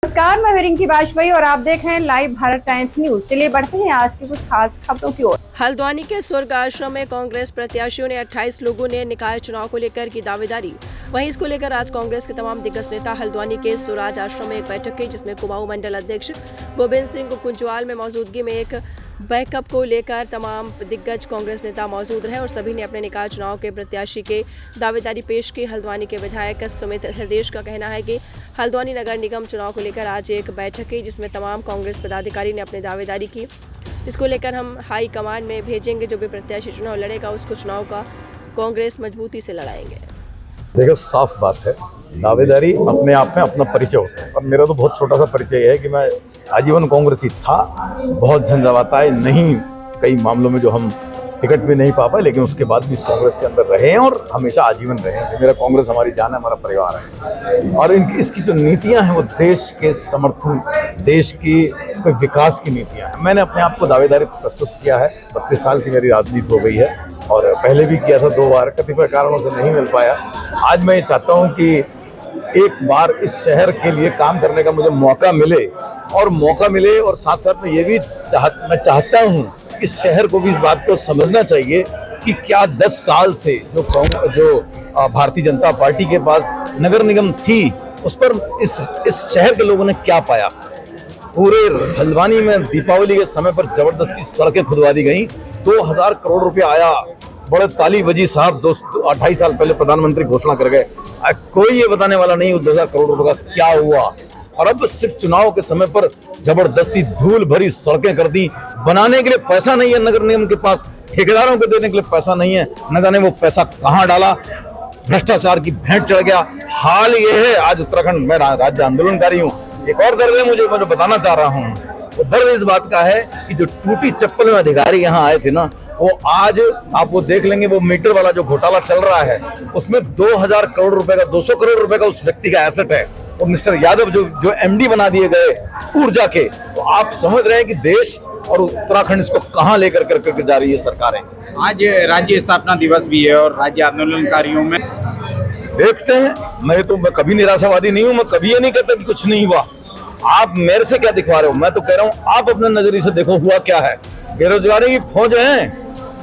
नमस्कार, मैं रिंकी वाजपेयी और आप देख रहे हैं लाइव भारत टाइम्स न्यूज। चलिए बढ़ते हैं आज की कुछ खास खबरों की ओर। हल्द्वानी के स्वर्ग आश्रम में कांग्रेस प्रत्याशियों ने 28 लोगों ने निकाय चुनाव को लेकर की दावेदारी। वहीं इसको लेकर आज कांग्रेस के तमाम दिग्गज नेता हल्द्वानी के स्वराज आश्रम में एक बैठक की, जिसमें कुमाऊं मंडल अध्यक्ष गोविंद सिंह कुंजवाल में मौजूदगी में एक बैकअप को लेकर तमाम दिग्गज कांग्रेस नेता मौजूद रहे और सभी ने अपने निकाय चुनाव के प्रत्याशी के दावेदारी पेश की। हल्द्वानी के विधायक सुमित हृदयेश का कहना है कि हल्द्वानी नगर निगम चुनाव को लेकर आज एक बैठक की, जिसमें तमाम कांग्रेस पदाधिकारी ने अपनी दावेदारी की, जिसको लेकर हम हाई कमान में भेजेंगे। जो भी प्रत्याशी चुनाव लड़ेगा उसको चुनाव का कांग्रेस मजबूती से लड़ाएंगे। देखो, साफ बात है, दावेदारी अपने आप में अपना परिचय होता है। और मेरा तो बहुत छोटा सा परिचय है कि मैं आजीवन कांग्रेसी था। बहुत झंझावाताएं नहीं, कई मामलों में जो हम टिकट भी नहीं पा पाए, लेकिन उसके बाद भी इस कांग्रेस के अंदर रहे हैं और हमेशा आजीवन रहे हैं। मेरा कांग्रेस हमारी जान है, हमारा परिवार है। और इसकी जो नीतियां हैं वो देश के समर्थन, देश की विकास की नीतियां हैं। मैंने अपने आप को दावेदारी प्रस्तुत किया है। 32 साल की मेरी राजनीति हो गई है और पहले भी किया था 2 बार, कतिपय कारणों से नहीं मिल पाया। आज मैं ये चाहता हूँ कि एक बार इस शहर के लिए काम करने का मुझे मौका मिले और साथ साथ में ये भी मैं चाहता हूँ इस शहर को भी इस बात को समझना चाहिए कि क्या 10 साल से जो भारतीय जनता पार्टी के पास नगर निगम थी, उस पर इस शहर के लोगों ने क्या पाया। पूरे हल्द्वानी में दीपावली के समय पर जबरदस्ती सड़कें खुदवा दी गई, 2000 करोड़ रुपया आया, बड़े ताली बजी साहब। 28 साल पहले प्रधानमंत्री घोषणा कर गए, कोई ये बताने वाला नहीं 2000 करोड़ रुपए का क्या हुआ। और अब सिर्फ चुनाव के समय पर जबरदस्ती धूल भरी सड़कें कर दी। बनाने के लिए पैसा नहीं है नगर निगम के पास, ठेकेदारों को देने के लिए पैसा नहीं है, न जाने वो पैसा कहाँ डाला। भ्रष्टाचार की भेंट चढ़ गया। हाल ये है, आज उत्तराखंड में राज्य आंदोलनकारी हूँ, एक और दर्द है मुझे बताना चाह रहा हूँ। वो दर्द इस बात का है कि जो टूटी चप्पल में अधिकारी यहाँ आए थे ना, वो आज आप वो देख लेंगे, वो मीटर वाला जो घोटाला चल रहा है उसमें 2000 करोड़ रुपए का, 200 करोड़ रुपए का उस व्यक्ति का एसेट है। और मिस्टर यादव जो एमडी बना दिए गए ऊर्जा के, तो आप समझ रहे हैं कि देश और उत्तराखंड इसको कहां लेकर करके जा रही है सरकारें। आज राज्य स्थापना दिवस भी है और राज्य आंदोलनकारियों में देखते हैं। मैं कभी निराशावादी नहीं हूं, मैं कभी ये नहीं कहता कि कुछ नहीं हुआ। आप मेरे से क्या दिखवा रहे हो? मैं तो कह रहा हूं आप अपने नजरिए से देखो हुआ क्या है। बेरोजगारी की फौज है,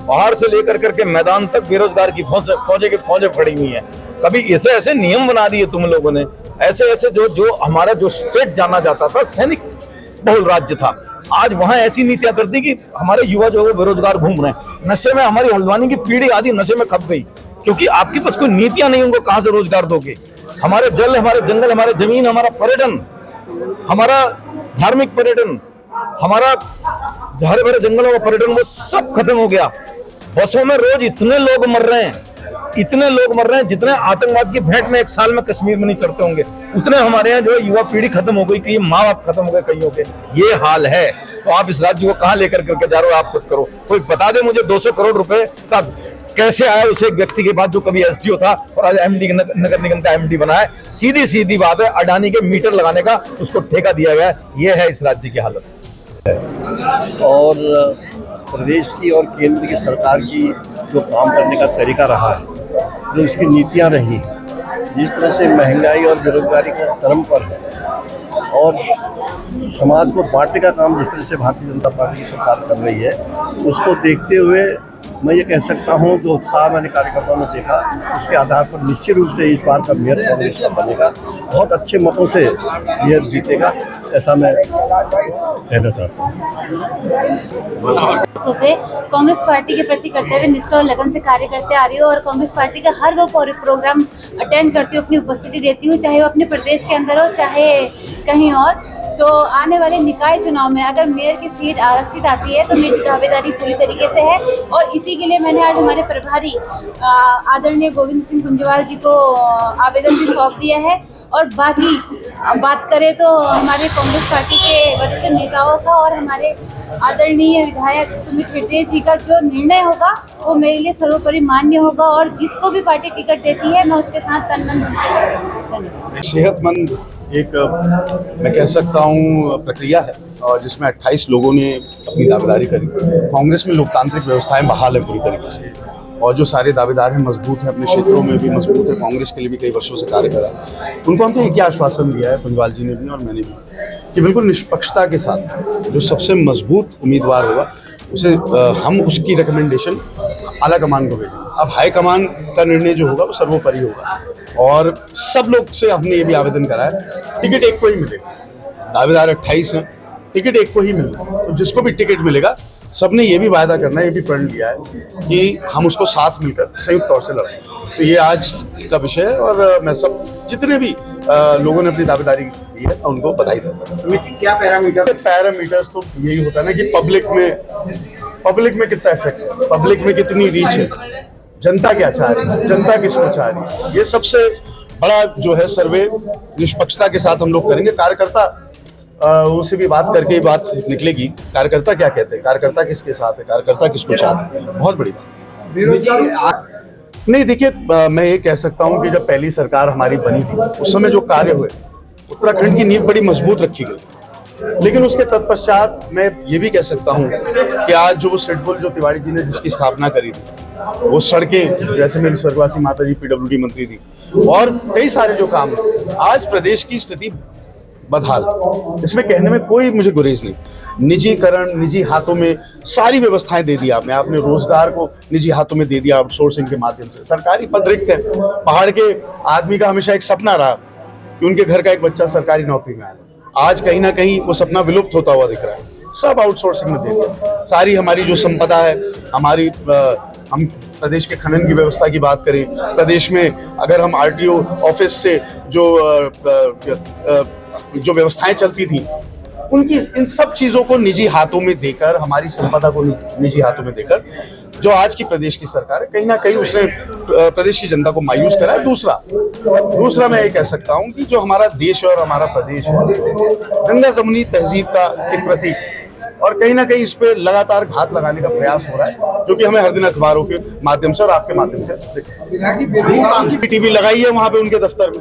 पहाड़ से लेकर करके मैदान तक बेरोजगार की फौजें खड़ी हुई हैं। कभी ऐसे नियम बना दिए तुम लोगों ने, ऐसे जो हमारा जो स्टेट जाना जाता था सैनिक बहुल राज्य था, आज वहां ऐसी नीतियां कर दी कि हमारे युवा जो है बेरोजगार घूम रहे हैं। नशे में हमारी हल्द्वानी की पीढ़ी आदि नशे में खप गई, क्योंकि आपके पास कोई नीतियां नहीं, उनको कहां से रोजगार दोगे। हमारे जल, हमारे जंगल, हमारे जमीन, हमारा पर्यटन, हमारा धार्मिक पर्यटन, हमारा हरे भरे जंगलों का पर्यटन, वो सब खत्म हो गया। बसों में रोज इतने लोग मर रहे हैं जितने आतंकवाद की भेंट में एक साल में कश्मीर में नहीं चढ़ते होंगे, उतने हमारे यहाँ जो युवा पीढ़ी खत्म हो गई, कई माँ बाप खत्म हो गए कईयों के। ये हाल है, तो आप इस राज्य को कहाँ लेकर करके जा रहे हो? आप खुद करो। कोई बता दे मुझे 200 करोड़ रुपए का कैसे आया उसे एक व्यक्ति के बाद जो कभी एसडीओ था और आज एमडी, नगर निगम का एमडी बना है। सीधी बात है, अडानी के मीटर लगाने का उसको ठेका दिया गया। ये है इस राज्य की हालत। और प्रदेश की और केंद्र की सरकार की जो काम करने का तरीका रहा है, जो उसकी नीतियां रही, जिस तरह से महंगाई और बेरोजगारी का चरम पर है और समाज को बांटने का काम जिस तरह से भारतीय जनता पार्टी की सरकार कर रही है, उसको देखते हुए मैं ये कह सकता हूँ जो उत्साह मैंने कार्यकर्ताओं ने देखा, उसके आधार पर निश्चित रूप से इस बार का मेयर कांग्रेस का बनेगा। बहुत अच्छे मतों से मेयर जीतेगा, ऐसा मैं कहना चाहता हूँ। से कांग्रेस पार्टी के प्रति कर्तव्य निष्ठा और लगन से कार्य करते आ रही हूँ और कांग्रेस पार्टी का हर वो प्रोग्राम अटेंड करती हूँ, अपनी उपस्थिति देती हूँ, चाहे वो अपने प्रदेश के अंदर हो चाहे कहीं और। तो आने वाले निकाय चुनाव में अगर मेयर की सीट आरक्षित आती है तो मेरी दावेदारी पूरी तरीके से है और इसी के लिए मैंने आज हमारे प्रभारी आदरणीय गोविंद सिंह कुंजवाल जी को आवेदन भी सौंप दिया है। और बाकी बात करें तो हमारे कांग्रेस पार्टी के वरिष्ठ नेताओं का और हमारे आदरणीय विधायक सुमित हृदयेश जी का जो निर्णय होगा वो मेरे लिए सर्वोपरि मान्य होगा और जिसको भी पार्टी टिकट देती है मैं उसके साथ तन मन धन से। सेहतमंद एक मैं कह सकता हूँ प्रक्रिया है जिसमें 28 लोगों ने अपनी दावेदारी करी। कांग्रेस में लोकतांत्रिक व्यवस्थाएं बहाल है पूरी तरीके से और जो सारे दावेदार हैं मजबूत हैं, अपने क्षेत्रों में भी मजबूत है, कांग्रेस के लिए भी कई वर्षों से कार्य करा है, उनको हमने एक ही आश्वासन दिया है, पुंजवाल जी ने भी और मैंने भी, कि बिल्कुल निष्पक्षता के साथ जो सबसे मजबूत उम्मीदवार होगा उसे हम उसकी रिकमेंडेशन आला कमान को भेजेंगे। अब हाई कमान का निर्णय जो होगा वो सर्वोपरि होगा, और सब लोग से हमने ये भी आवेदन करा है, टिकट एक को ही मिलेगा। दावेदार 28 हैं, टिकट एक को ही मिलेगा, तो जिसको भी टिकट मिलेगा सबने ये भी वायदा करना है, ये भी प्रण लिया है कि हम उसको साथ मिलकर संयुक्त तौर से लड़ेंगे। तो ये आज का विषय है, और मैं सब जितने भी लोगों ने अपनी दावेदारी दी है उनको बधाई देता हूँ। क्या पैरामीटर्स तो यही होता है ना कि पब्लिक में कितना इफेक्ट है, पब्लिक में कितनी रीच है, जनता क्या चाह रही है, जनता किसको चाह रही है, ये सबसे बड़ा जो है सर्वे निष्पक्षता के साथ हम लोग करेंगे। कार्यकर्ता उससे भी बात करके बात निकलेगी, कार्यकर्ता क्या कहते हैं, कार्यकर्ता किसके साथ है, कार्यकर्ता किसको चाहते हैं, बहुत बड़ी बात। नहीं देखिए, मैं ये कह सकता हूँ कि जब पहली सरकार हमारी बनी थी उस समय जो कार्य हुए, उत्तराखंड की नींव बड़ी मजबूत रखी गई, लेकिन उसके तत्पश्चात मैं ये भी कह सकता हूँ कि आज जो वो सिडकुल जो तिवारी जी ने जिसकी स्थापना करी थी, वो सड़कें, जैसे मेरी स्वर्गवासी माता जी PWD मंत्री थी, और कई सारे जो काम, आज प्रदेश की स्थिति बदहाल, इसमें कहने में कोई मुझे गुरेज नहीं। निजीकरण, निजी हाथों में सारी व्यवस्थाएं दे दी आपने रोजगार को निजी हाथों में दे दिया आउटसोर्सिंग के माध्यम से, सरकारी पद रिक्त है। पहाड़ के आदमी का हमेशा एक सपना रहा कि उनके घर का एक बच्चा सरकारी नौकरी में आए, आज कहीं ना कहीं वो सपना विलुप्त होता हुआ दिख रहा है, सब आउटसोर्सिंग में दे दिया। सारी हमारी जो संपदा है, हमारी हम प्रदेश के खनन की व्यवस्था की बात करें, प्रदेश में अगर हम RTO ऑफिस से जो व्यवस्थाएं चलती थी, उनकी इन सब चीजों को निजी हाथों में देकर, हमारी संपदा को निजी हाथों में देकर जो आज की प्रदेश की सरकार है, कहीं ना कहीं उसने प्रदेश की जनता को मायूस करा है। दूसरा मैं ये कह सकता हूं कि जो हमारा देश और हमारा प्रदेश है, गंगा जमुनी तहजीब का एक प्रतीक, और कहीं ना कहीं इस पे लगातार घात लगाने का प्रयास हो रहा है, जो कि हमें हर दिन अखबारों के माध्यम से और आपके माध्यम से टीवी लगाई है वहां पे उनके दफ्तर में।